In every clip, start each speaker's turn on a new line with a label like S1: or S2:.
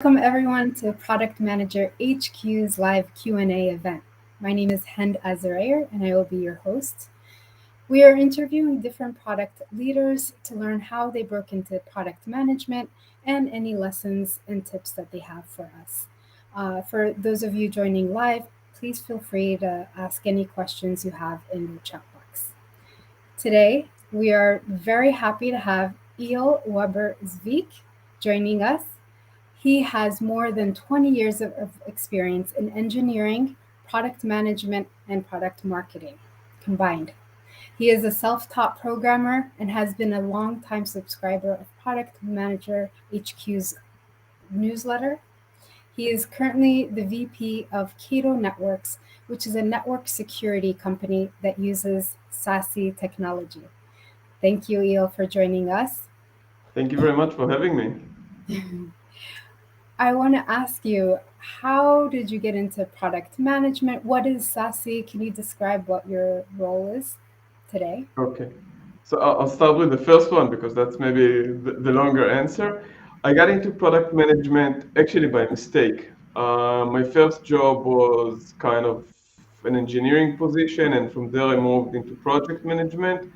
S1: Welcome everyone to Product Manager HQ's live Q&A event. My name is Hend Azarayer and I will be your host. We are interviewing different product leaders to learn how they broke into product management and any lessons and tips that they have for us. For those of you joining live, please feel free to ask any questions you have in the chat box. Today, we are very happy to have Eyal Webber-Zvik joining us. He has more than 20 years of experience in engineering, product management, and product marketing combined. He is a self-taught programmer and has been a long-time subscriber of Product Manager HQ's newsletter. He is currently the VP of Cato Networks, which is a network security company that uses SASE technology. Thank you, Eyal, for joining us.
S2: Thank you very much for having me.
S1: I want to ask you, how did you get into product management? What is SASE? Can you describe what your role is today?
S2: Okay. So I'll start with the first one because that's maybe the longer answer. I got into product management actually by mistake. My first job was kind of an engineering position, and from there I moved into project management.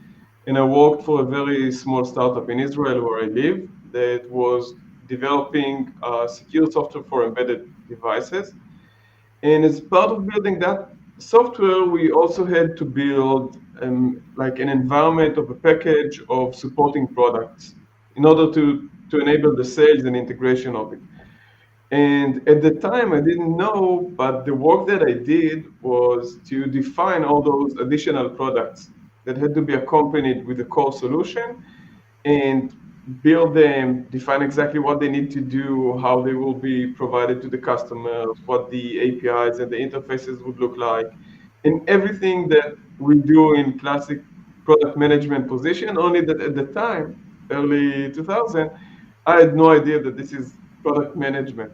S2: And I worked for a very small startup in Israel where I live that was developing secure software for embedded devices. And as part of building that software, we also had to build like an environment of a package of supporting products in order to enable the sales and integration of it. And at the time, I didn't know, but the work that I did was to define all those additional products that had to be accompanied with the core solution and build them, define exactly what they need to do, how they will be provided to the customers, what the APIs and the interfaces would look like, and everything that we do in classic product management position, only that at the time, early 2000, I had no idea that this is product management.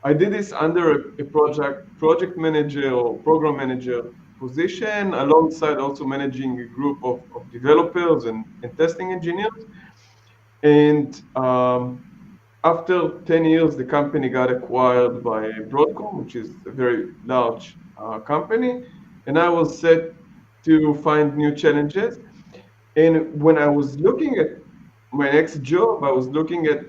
S2: I did this under a project manager or program manager position, alongside also managing a group of developers and testing engineers. And after 10 years, the company got acquired by Broadcom, which is a very large company. And I was set to find new challenges. And when I was looking at my next job, I was looking at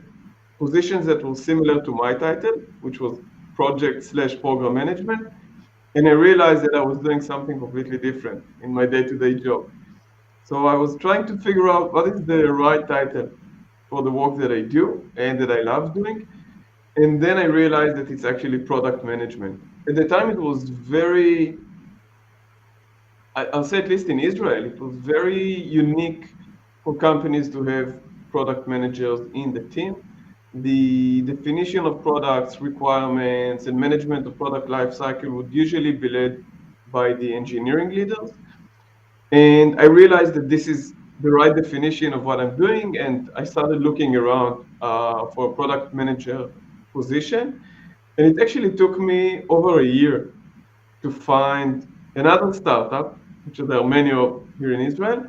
S2: positions that were similar to my title, which was project/program management. And I realized that I was doing something completely different in my day-to-day job. So I was trying to figure out what is the right title for the work that I do and that I love doing. And then I realized that it's actually product management. At the time, it was very, I'll say at least in Israel, it was very unique for companies to have product managers in the team. The definition of products, requirements, and management of product lifecycle would usually be led by the engineering leaders. And I realized that this is the right definition of what I'm doing. And I started looking around for a product manager position. And it actually took me over a year to find another startup, which there are many of here in Israel,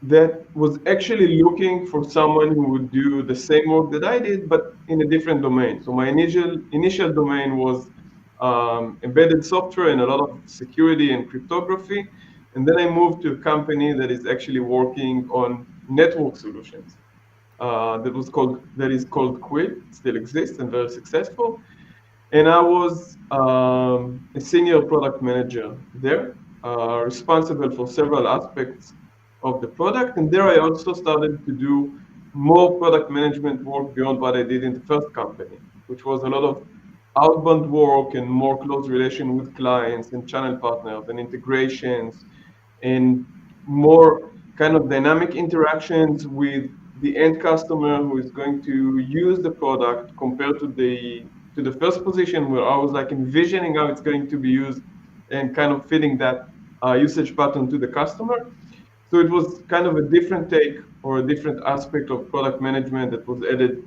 S2: that was actually looking for someone who would do the same work that I did, but in a different domain. So my initial domain was embedded software and a lot of security and cryptography. And then I moved to a company that is actually working on network solutions. That is called Quill, still exists and very successful. And I was a senior product manager there, responsible for several aspects of the product. And there I also started to do more product management work beyond what I did in the first company, which was a lot of outbound work and more close relation with clients and channel partners and integrations and more kind of dynamic interactions with the end customer who is going to use the product compared to the first position where I was like envisioning how it's going to be used and kind of fitting that usage pattern to the customer. So it was kind of a different take or a different aspect of product management that was added,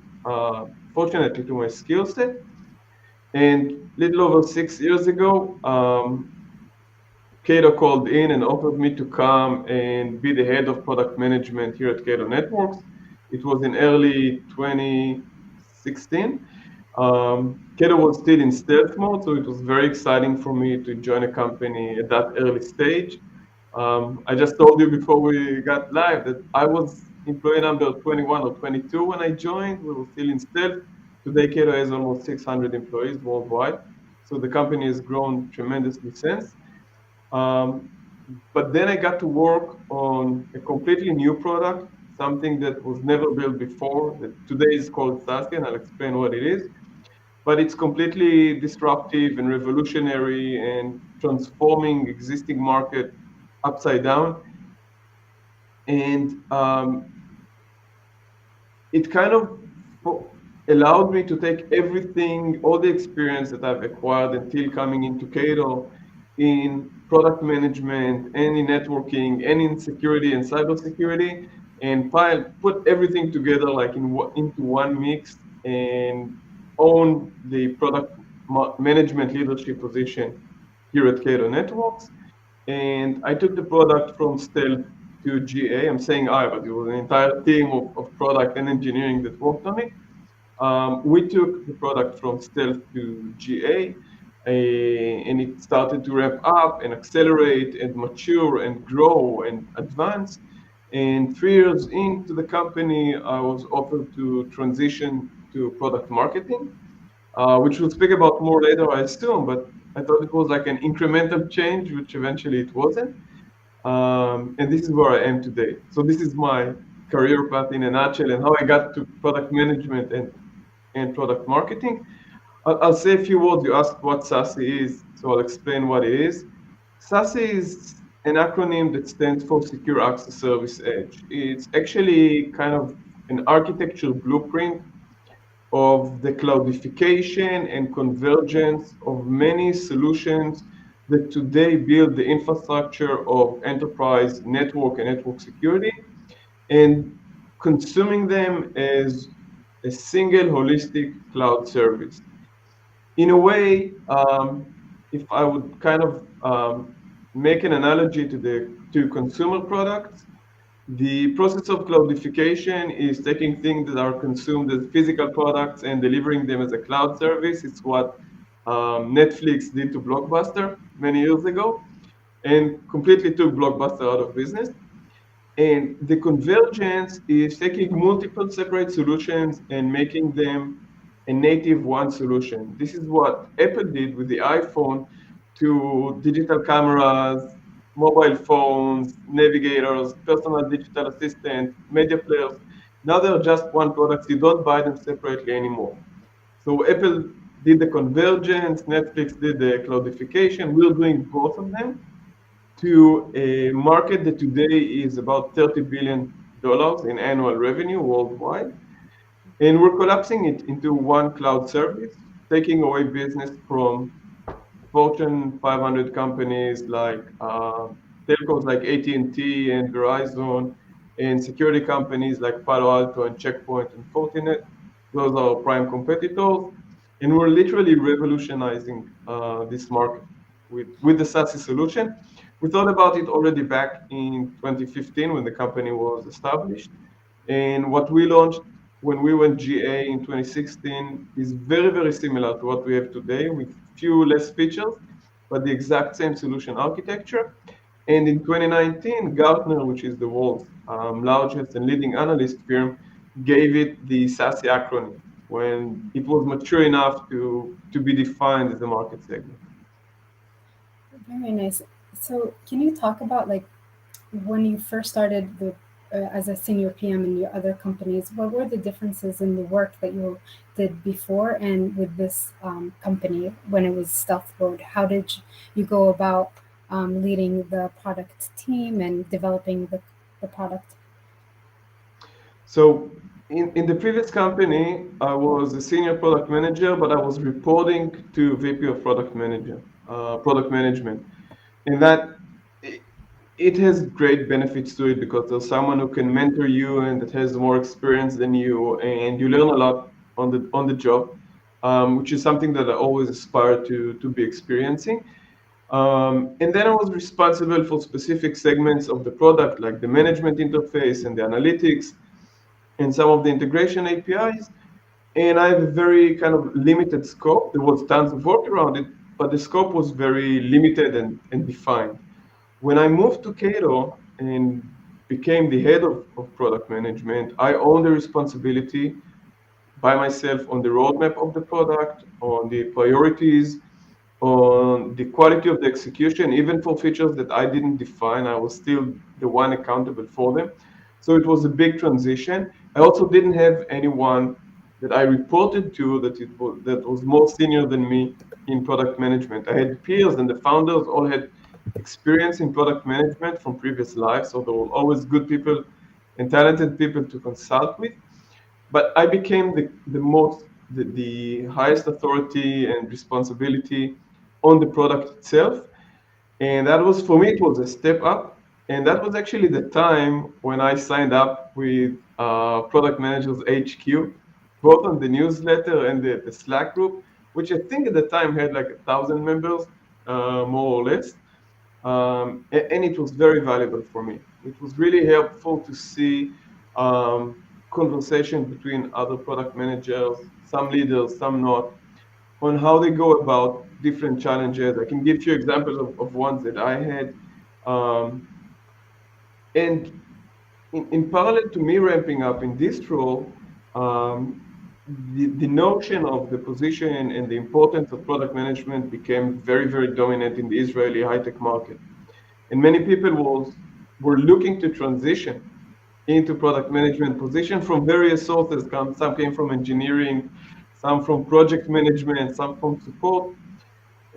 S2: fortunately, to my skill set. And little over 6 years ago, Cato called in and offered me to come and be the head of product management here at Cato Networks. It was in early 2016. Cato was still in stealth mode, so it was very exciting for me to join a company at that early stage. I just told you before we got live that I was employee number 21 or 22 when I joined. We were still in stealth. Today, Cato has almost 600 employees worldwide, so the company has grown tremendously since. Um, but then I got to work on a completely new product, something that was never built before, that today is called SASE, and I'll explain what it is. But it's completely disruptive and revolutionary and transforming existing market upside down. And it kind of allowed me to take everything, all the experience that I've acquired until coming into Cato in product management and in networking and in security and cybersecurity, and put everything together like into one mix and own the product management leadership position here at Cato Networks. And I took the product from stealth to GA. I'm saying I, but it was an entire team of product and engineering that worked on it. We took the product from stealth to GA, and it started to ramp up and accelerate and mature and grow and advance. And 3 years into the company, I was offered to transition to product marketing, which we'll speak about more later, I assume. But I thought it was like an incremental change, which eventually it wasn't. And this is where I am today. So this is my career path in a nutshell and how I got to product management and product marketing. I'll say a few words. You asked what SASE is, so I'll explain what it is. SASE is an acronym that stands for Secure Access Service Edge. It's actually kind of an architectural blueprint of the cloudification and convergence of many solutions that today build the infrastructure of enterprise network and network security, and consuming them as a single holistic cloud service. In a way, if I would kind of make an analogy to the to consumer products, the process of cloudification is taking things that are consumed as physical products and delivering them as a cloud service. It's what Netflix did to Blockbuster many years ago and completely took Blockbuster out of business. And the convergence is taking multiple separate solutions and making them a native one solution. This is what Apple did with the iPhone to digital cameras, mobile phones, navigators, personal digital assistant, media players. Now they're just one product. You don't buy them separately anymore. So Apple did the convergence, Netflix did the cloudification. We're doing both of them to a market that today is about $30 billion in annual revenue worldwide. And we're collapsing it into one cloud service, taking away business from Fortune 500 companies like telcos like AT&T and Verizon, and security companies like Palo Alto and Checkpoint and Fortinet. Those are our prime competitors. And we're literally revolutionizing this market with the SASE solution. We thought about it already back in 2015 when the company was established. And what we launched when we went GA in 2016 is very, very similar to what we have today with few less features, but the exact same solution architecture. And in 2019, Gartner, which is the world's largest and leading analyst firm, gave it the SASE acronym when it was mature enough to be defined as a market segment.
S1: Very nice. So, can you talk about like when you first started as a senior PM in your other companies? What were the differences in the work that you did before and with this company when it was stealth mode? How did you go about leading the product team and developing the product?
S2: So in the previous company, I was a senior product manager, but I was reporting to VP of product management. And that it has great benefits to it because there's someone who can mentor you and that has more experience than you, and you learn a lot on the job, which is something that I always aspire to be experiencing. And then I was responsible for specific segments of the product, like the management interface and the analytics and some of the integration APIs. and I have a very kind of limited scope. There was tons of work around it, but the scope was very limited and defined. When I moved to Cato and became the head of product management, I own the responsibility by myself on the roadmap of the product, on the priorities, on the quality of the execution, even for features that I didn't define, I was still the one accountable for them. So it was a big transition. I also didn't have anyone that I reported to that was more senior than me in product management. I had peers, and the founders all had experience in product management from previous lives, so there were always good people and talented people to consult with. But I became the highest authority and responsibility on the product itself. And that was, for me, it was a step up. And that was actually the time when I signed up with Product Managers HQ, both on the newsletter and the Slack group, which I think at the time had like 1,000 members, more or less. And it was very valuable for me. It was really helpful to see conversation between other product managers, some leaders, some not, on how they go about different challenges. I can give you examples of ones that I had. Um, and in parallel to me ramping up in this role, the notion of the position and the importance of product management became very, very dominant in the Israeli high-tech market. And many people were looking to transition into product management position from various sources. Some came from engineering, some from project management, some from support.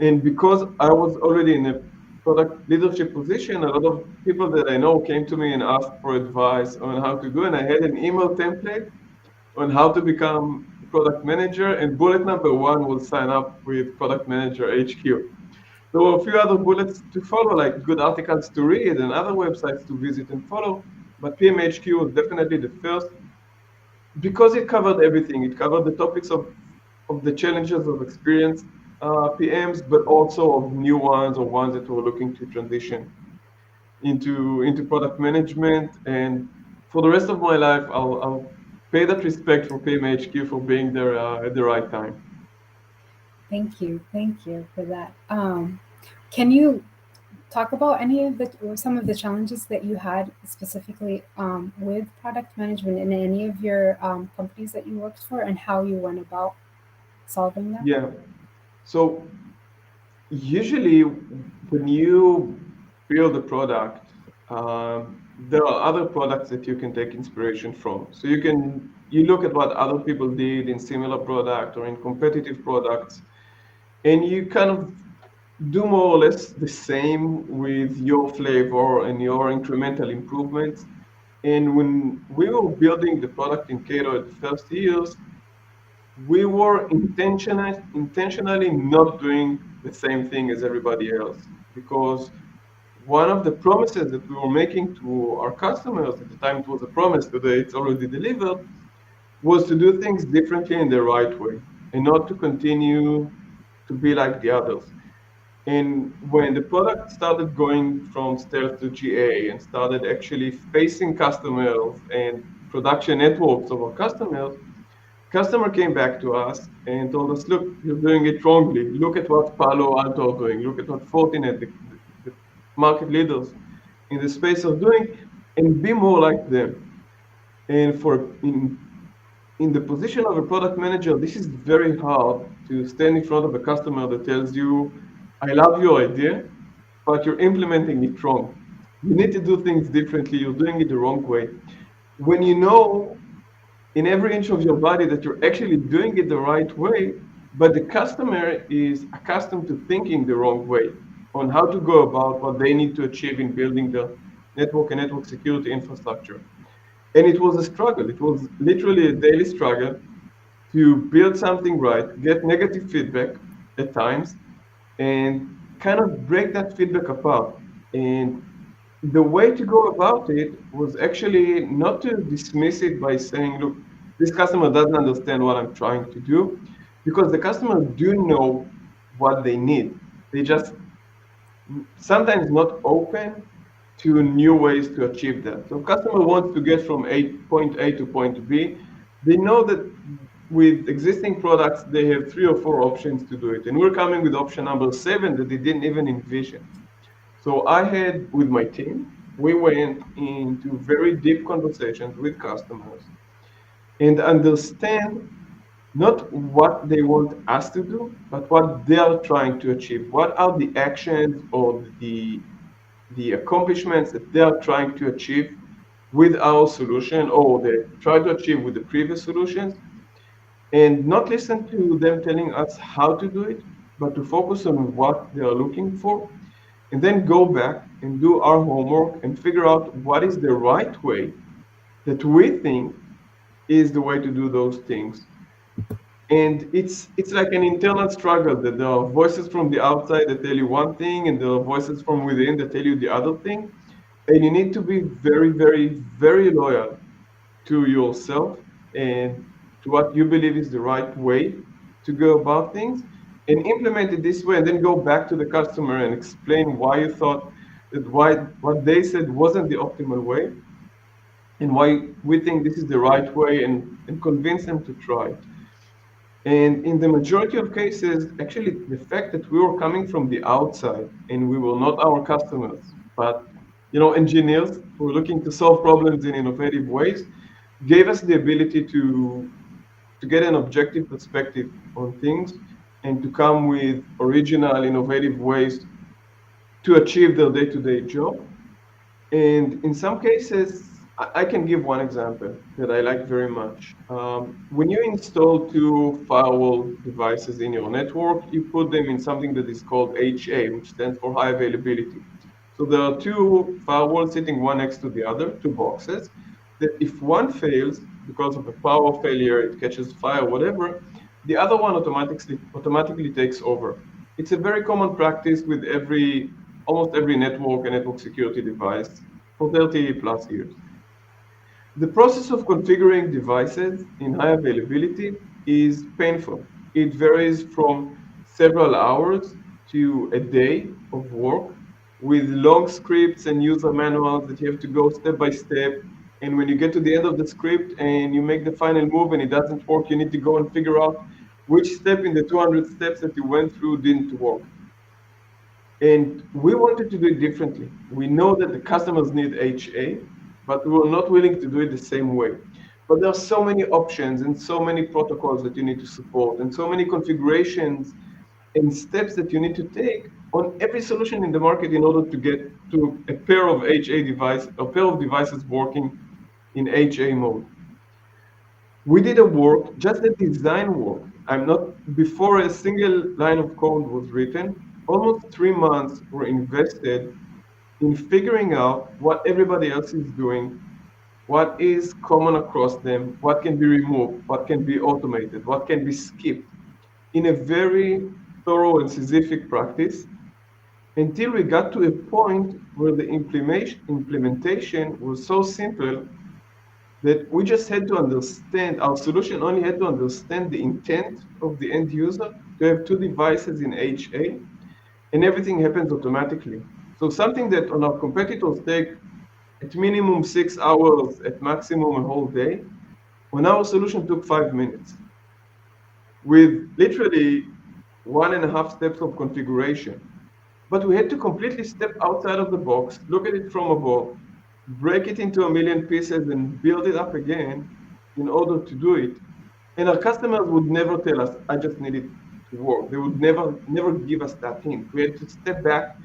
S2: And because I was already in a product leadership position, a lot of people that I know came to me and asked for advice on how to do. And I had an email template on how to become a product manager. And bullet number one was sign up with Product Manager HQ. There were a few other bullets to follow, like good articles to read and other websites to visit and follow. But PMHQ was definitely the first because it covered everything. It covered the topics of the challenges of experienced PMs, but also of new ones or ones that were looking to transition into product management. And for the rest of my life, I'll pay that respect for PMHQ for being there at the right time.
S1: Thank you for that. Can you talk about any of the or some of the challenges that you had specifically with product management in any of your companies that you worked for and how you went about solving them?
S2: Yeah. So usually, when you build a product, there are other products that you can take inspiration from. So you look at what other people did in similar product or in competitive products, and you kind of do more or less the same with your flavor and your incremental improvements. And when we were building the product in Cato at the first years, we were intentionally not doing the same thing as everybody else, because one of the promises that we were making to our customers at the time, it was a promise, today it's already delivered, was to do things differently in the right way and not to continue to be like the others. And when the product started going from stealth to GA and started actually facing customers and production networks of our customers, customer came back to us and told us, look, you're doing it wrongly. Look at what Palo Alto are doing. Look at what Fortinet, the market leaders in the space are doing, and be more like them. And in the position of a product manager, this is very hard to stand in front of a customer that tells you, I love your idea, but you're implementing it wrong. You need to do things differently. You're doing it the wrong way. When you know in every inch of your body that you're actually doing it the right way, but the customer is accustomed to thinking the wrong way on how to go about what they need to achieve in building the network and network security infrastructure. And it was a struggle. It was literally a daily struggle to build something right, get negative feedback at times, and kind of break that feedback apart. And the way to go about it was actually not to dismiss it by saying, look, this customer doesn't understand what I'm trying to do, because the customer do know what they need. They just sometimes not open to new ways to achieve that. So customer wants to get from point A to point B. They know that with existing products, they have three or four options to do it. And we're coming with option number seven that they didn't even envision. So I had with my team, we went into very deep conversations with customers and understand not what they want us to do, but what they are trying to achieve. What are the actions or the accomplishments that they are trying to achieve with our solution or they try to achieve with the previous solutions, and not listen to them telling us how to do it, but to focus on what they are looking for, and then go back and do our homework and figure out what is the right way that we think is the way to do those things. And it's like an internal struggle that there are voices from the outside that tell you one thing and there are voices from within that tell you the other thing. And you need to be very, very, very loyal to yourself and to what you believe is the right way to go about things and implement it this way and then go back to the customer and explain why you thought that why what they said wasn't the optimal way and why we think this is the right way and convince them to try it. And in the majority of cases, actually, the fact that we were coming from the outside and we were not our customers, but engineers who were looking to solve problems in innovative ways, gave us the ability to get an objective perspective on things and to come with original, innovative ways to achieve their day-to-day job. And in some cases, I can give one example that I like very much. When you install two firewall devices in your network, you put them in something that is called HA, which stands for high availability. So there are two firewalls sitting one next to the other, two boxes, that if one fails because of a power failure, it catches fire, whatever, the other one automatically takes over. It's a very common practice with almost every network and network security device for 30 plus years. The process of configuring devices in high availability is painful. It varies from several hours to a day of work with long scripts and user manuals that you have to go step by step. And when you get to the end of the script and you make the final move and it doesn't work, you need to go and figure out which step in the 200 steps that you went through didn't work. And we wanted to do it differently. We know that the customers need HA, but we were not willing to do it the same way. But there are so many options and so many protocols that you need to support and so many configurations and steps that you need to take on every solution in the market in order to get to a pair of devices working in HA mode. We did a work, just the design work. I'm not, before a single line of code was written, almost 3 months were invested in figuring out what everybody else is doing, what is common across them, what can be removed, what can be automated, what can be skipped in a very thorough and specific practice until we got to a point where the implementation was so simple that we just had to understand, our solution only had to understand the intent of the end user to have two devices in HA, and everything happens automatically. So something that on our competitors take at minimum 6 hours, at maximum a whole day, on our solution took 5 minutes with literally 1.5 steps of configuration. But we had to completely step outside of the box, look at it from above, break it into a million pieces and build it up again in order to do it. And our customers would never tell us, I just need it to work. They would never give us that hint. We had to step back,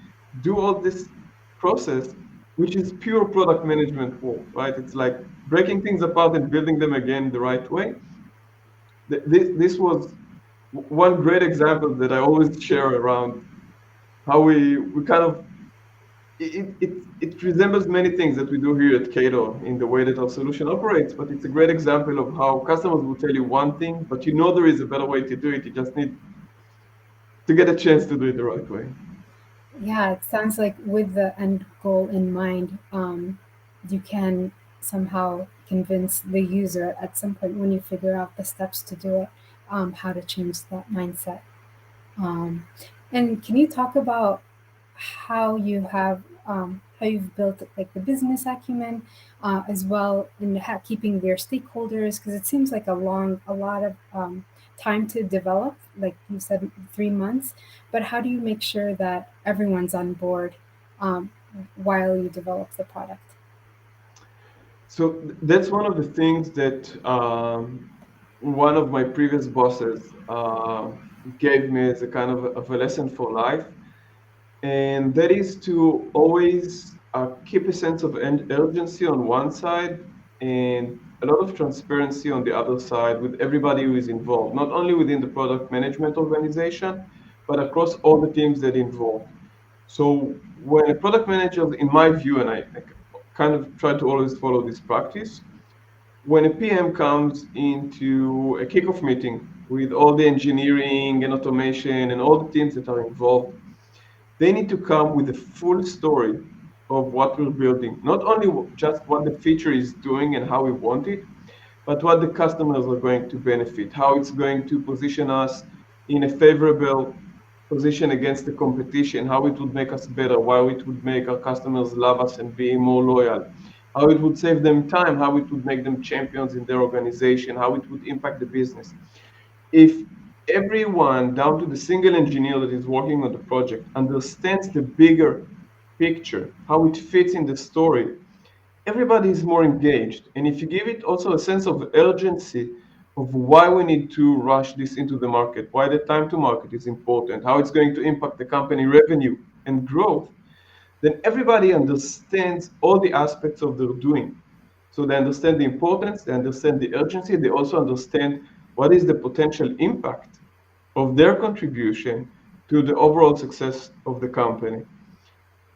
S2: do all this process, which is pure product management work, right? It's like breaking things apart and building them again the right way. This was one great example that I always share around how we kind of it resembles many things that we do here at Cato in the way that our solution operates, but it's a great example of how customers will tell you one thing, but you know there is a better way to do it. You just need to get a chance to do it the right way.
S1: Yeah, it sounds like with the end goal in mind, you can somehow convince the user at some point when you figure out the steps to do it, how to change that mindset. Um, and can you talk about how you have how you've built like the business acumen as well, and keeping their stakeholders, because it seems like a lot of time to develop, like you said, 3 months. But how do you make sure that everyone's on board um, while you develop the product?
S2: So that's one of the things that one of my previous bosses gave me as a kind of a lesson for life, and that is to always keep a sense of urgency on one side and a lot of transparency on the other side with everybody who is involved, not only within the product management organization, but across all the teams that involved. So when a product manager, in my view, and I kind of try to always follow this practice, when a PM comes into a kickoff meeting with all the engineering and automation and all the teams that are involved, they need to come with a full story of what we're building, not only just what the feature is doing and how we want it, but what the customers are going to benefit, how it's going to position us in a favorable position against the competition, how it would make us better, how it would make our customers love us and be more loyal, how it would save them time, how it would make them champions in their organization, how it would impact the business. If everyone, down to the single engineer that is working on the project, understands the bigger picture, how it fits in the story, everybody is more engaged. And if you give it also a sense of urgency of why we need to rush this into the market, why the time to market is important, how it's going to impact the company revenue and growth, then everybody understands all the aspects of their doing. So they understand the importance, they understand the urgency, they also understand what is the potential impact of their contribution to the overall success of the company.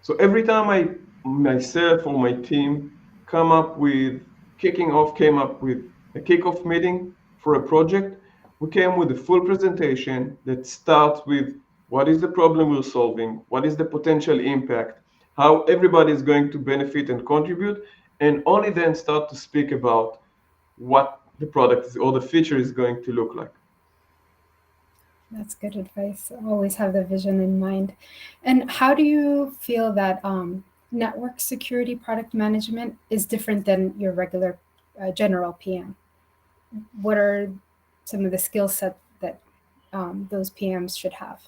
S2: So every time I myself or my team came up with a kickoff meeting for a project, we came with a full presentation that starts with what is the problem we're solving, what is the potential impact, how everybody is going to benefit and contribute, and only then start to speak about what the product or the feature is going to look like.
S1: That's good advice. Always have the vision in mind. And how do you feel that network security product management is different than your regular general PM? What are some of the skill set that those PMs should have?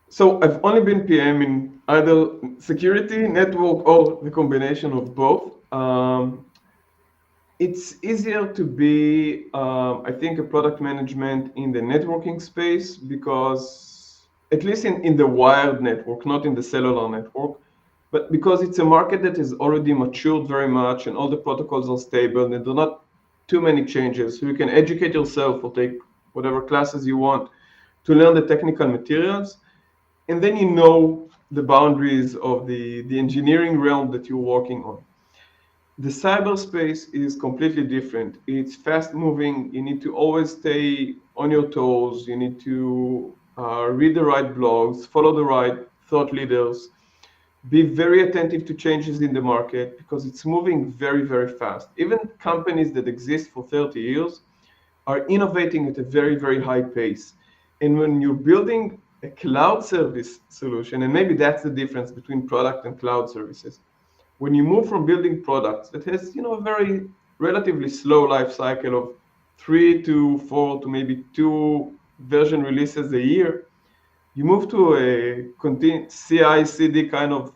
S2: So I've only been PM in either security, network, or the combination of both. It's easier to be, I think, a product management in the networking space because, at least in the wired network, not in the cellular network, but because it's a market that is already matured very much and all the protocols are stable and there are not too many changes. So you can educate yourself or take whatever classes you want to learn the technical materials. And then you know the boundaries of the engineering realm that you're working on. The cyberspace is completely different. It's fast moving. You need to always stay on your toes. You need to read the right blogs, follow the right thought leaders, be very attentive to changes in the market because it's moving very, very fast. Even companies that exist for 30 years are innovating at a very, very high pace. And when you're building a cloud service solution, and maybe that's the difference between product and cloud services, when you move from building products that has a very relatively slow life cycle of 3 to 4 to maybe 2 version releases a year, you move to a CI/CD kind of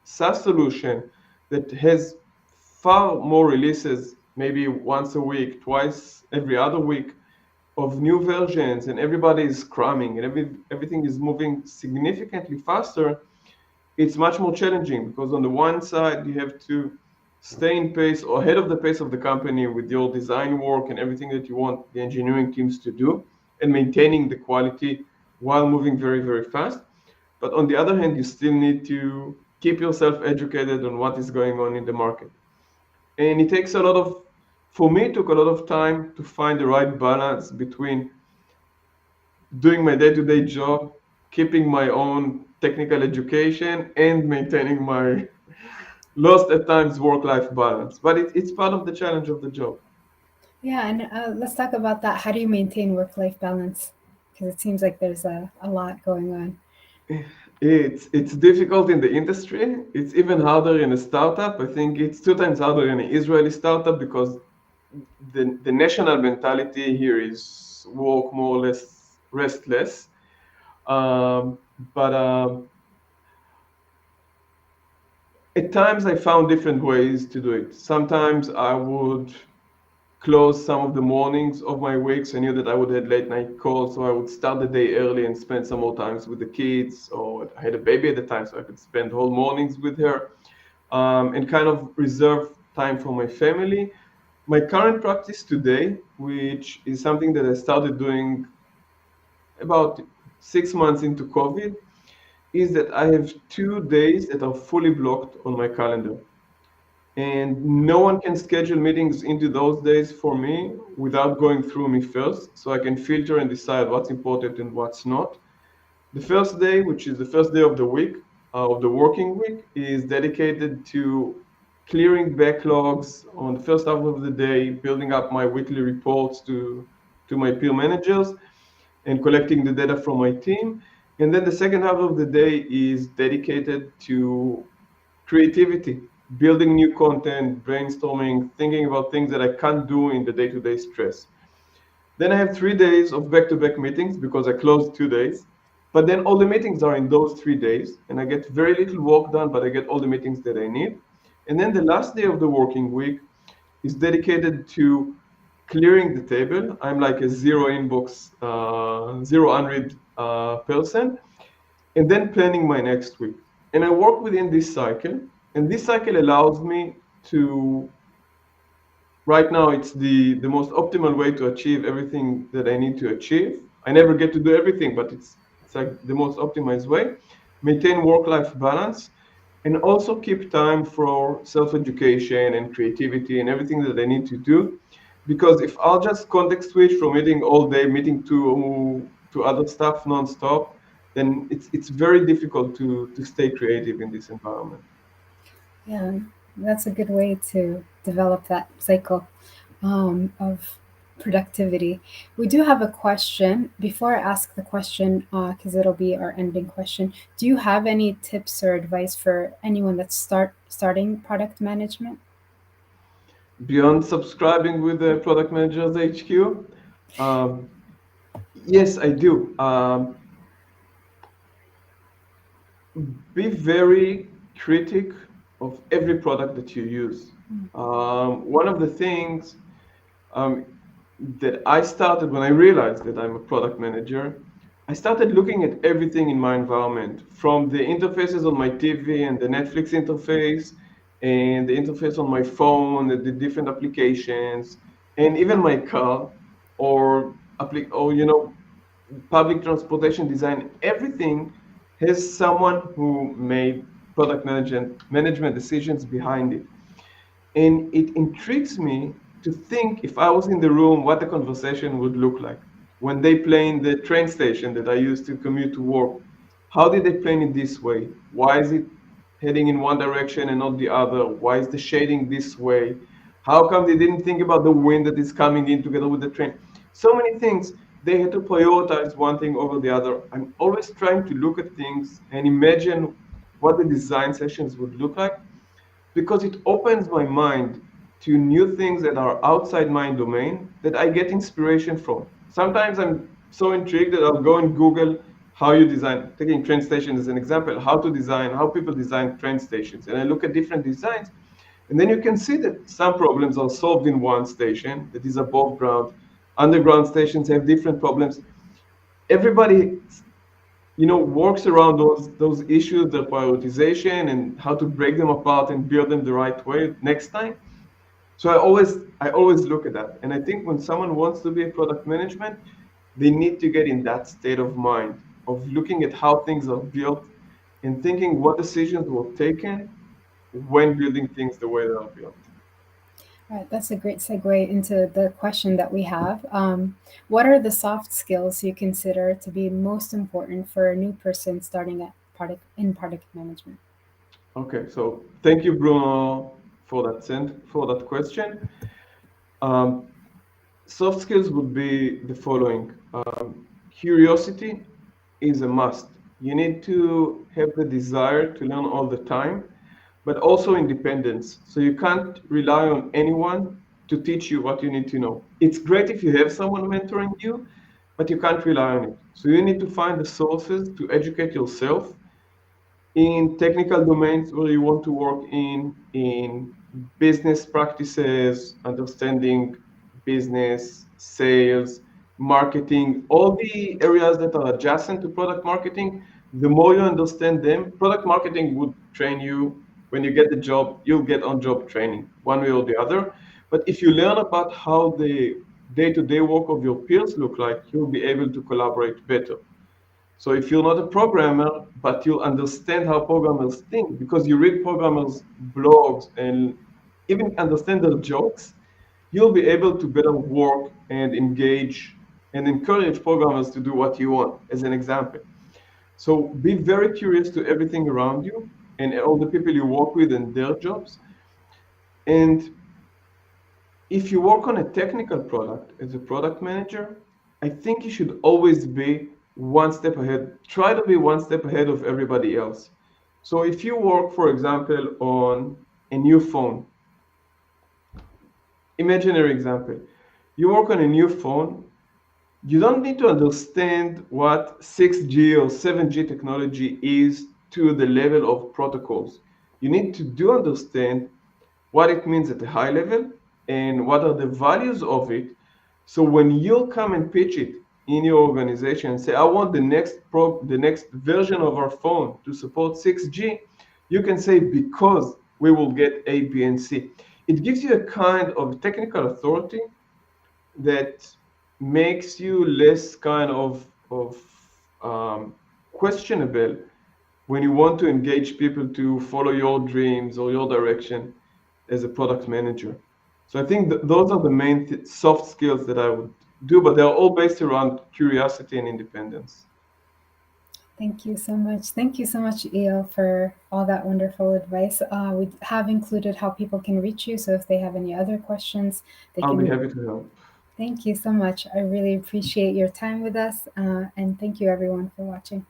S2: SaaS solution that has far more releases, maybe once a week, twice every other week, of new versions, and everybody is cramming, and everything is moving significantly faster. It's much more challenging because on the one side you have to stay in pace or ahead of the pace of the company with your design work and everything that you want the engineering teams to do and maintaining the quality while moving very, very fast. But on the other hand, you still need to keep yourself educated on what is going on in the market. And it takes a lot of, for me, it took a lot of time to find the right balance between doing my day-to-day job, keeping my own technical education, and maintaining my lost at times work-life balance. But it's part of the challenge of the job.
S1: Yeah, and let's talk about that. How do you maintain work life balance? Because it seems like there's a lot going on.
S2: It's difficult in the industry. It's even harder in a startup. I think it's two times harder in an Israeli startup because the national mentality here is work more or less restless. Um, but at times I found different ways to do it. Sometimes I would close some of the mornings of my weeks. I knew that I would have late night calls, so I would start the day early and spend some more times with the kids. Or I had a baby at the time, so I could spend whole mornings with her, and kind of reserve time for my family. My current practice today, which is something that I started doing about 6 months into COVID, is that I have 2 days that are fully blocked on my calendar. And no one can schedule meetings into those days for me without going through me first, so I can filter and decide what's important and what's not. The first day, which is the first day of the week, of the working week, is dedicated to clearing backlogs on the first half of the day, building up my weekly reports to my peer managers, and collecting the data from my team. And then the second half of the day is dedicated to creativity, building new content, brainstorming, thinking about things that I can't do in the day-to-day stress. Then I have 3 days of back-to-back meetings because I closed 2 days. But then all the meetings are in those 3 days, and I get very little work done, but I get all the meetings that I need. And then the last day of the working week is dedicated to clearing the table. I'm like a zero inbox, zero unread person, and then planning my next week. And I work within this cycle, and this cycle allows me to, right now, it's the most optimal way to achieve everything that I need to achieve. I never get to do everything, but it's like the most optimized way. Maintain work-life balance, and also keep time for self-education and creativity and everything that I need to do. Because if I'll just context switch from meeting all day, meeting to other stuff nonstop, then it's very difficult to stay creative in this environment.
S1: Yeah, that's a good way to develop that cycle of productivity. We do have a question. Before I ask the question, because it'll be our ending question, do you have any tips or advice for anyone that's starting product management?
S2: Beyond subscribing with the Product Managers HQ, um, yes, I do. Be very critic of every product that you use. One of the things um, that I started when I realized that I'm a product manager, I started looking at everything in my environment, from the interfaces on my TV and the Netflix interface, and the interface on my phone, and the different applications, and even my car, or public transportation design. Everything has someone who made product management decisions behind it. And it intrigues me to think, if I was in the room, what the conversation would look like. When they plane the train station that I used to commute to work, how did they plane it this way? Why is it heading in one direction and not the other? Why is the shading this way? How come they didn't think about the wind that is coming in together with the train? So many things. They had to prioritize one thing over the other. I'm always trying to look at things and imagine what the design sessions would look like, because it opens my mind to new things that are outside my domain that I get inspiration from. Sometimes I'm so intrigued that I'll go and Google how you design, taking train stations as an example, how people design train stations. And I look at different designs, and then you can see that some problems are solved in one station that is above ground. Underground stations have different problems. Everybody works around those issues, their prioritization, and how to break them apart and build them the right way next time. So I always look at that. And I think when someone wants to be a product management, they need to get in that state of mind of looking at how things are built and thinking what decisions were taken when building things the way they are built.
S1: All right, that's a great segue into the question that we have. What are the soft skills you consider to be most important for a new person starting at product management?
S2: Okay, so thank you, Bruno, for that question. Um, Soft skills would be the following. Curiosity is a must. You need to have the desire to learn all the time, but also independence. So you can't rely on anyone to teach you what you need to know. It's great if you have someone mentoring you, but you can't rely on it. So you need to find the sources to educate yourself in technical domains where you want to work in business practices, understanding business, sales, marketing, all the areas that are adjacent to product marketing. The more you understand them, product marketing would train you. When you get the job, you'll get on-job training, one way or the other. But if you learn about how the day-to-day work of your peers look like, you'll be able to collaborate better. So if you're not a programmer, but you understand how programmers think, because you read programmers' blogs and even understand their jokes, you'll be able to better work and engage and encourage programmers to do what you want, as an example. So be very curious to everything around you and all the people you work with and their jobs. And if you work on a technical product as a product manager, I think you should always be one step ahead. Try to be one step ahead of everybody else. So if you work, for example, on a new phone, imaginary example, you work on a new phone, you don't need to understand what 6G or 7G technology is to the level of protocols. You need to do understand what it means at a high level and what are the values of it. So when you come and pitch it in your organization and say, I want the next version of our phone to support 6G, you can say because we will get A, B, and C. It gives you a kind of technical authority that makes you less kind of questionable when you want to engage people to follow your dreams or your direction as a product manager. So I think those are the main soft skills that I would do, but they're all based around curiosity and independence.
S1: Thank you so much. Thank you so much, Eyal, for all that wonderful advice. We have included how people can reach you. So if they have any other questions, they
S2: I'll be
S1: can.
S2: happy to help.
S1: Thank you so much. I really appreciate your time with us. And thank you, everyone, for watching.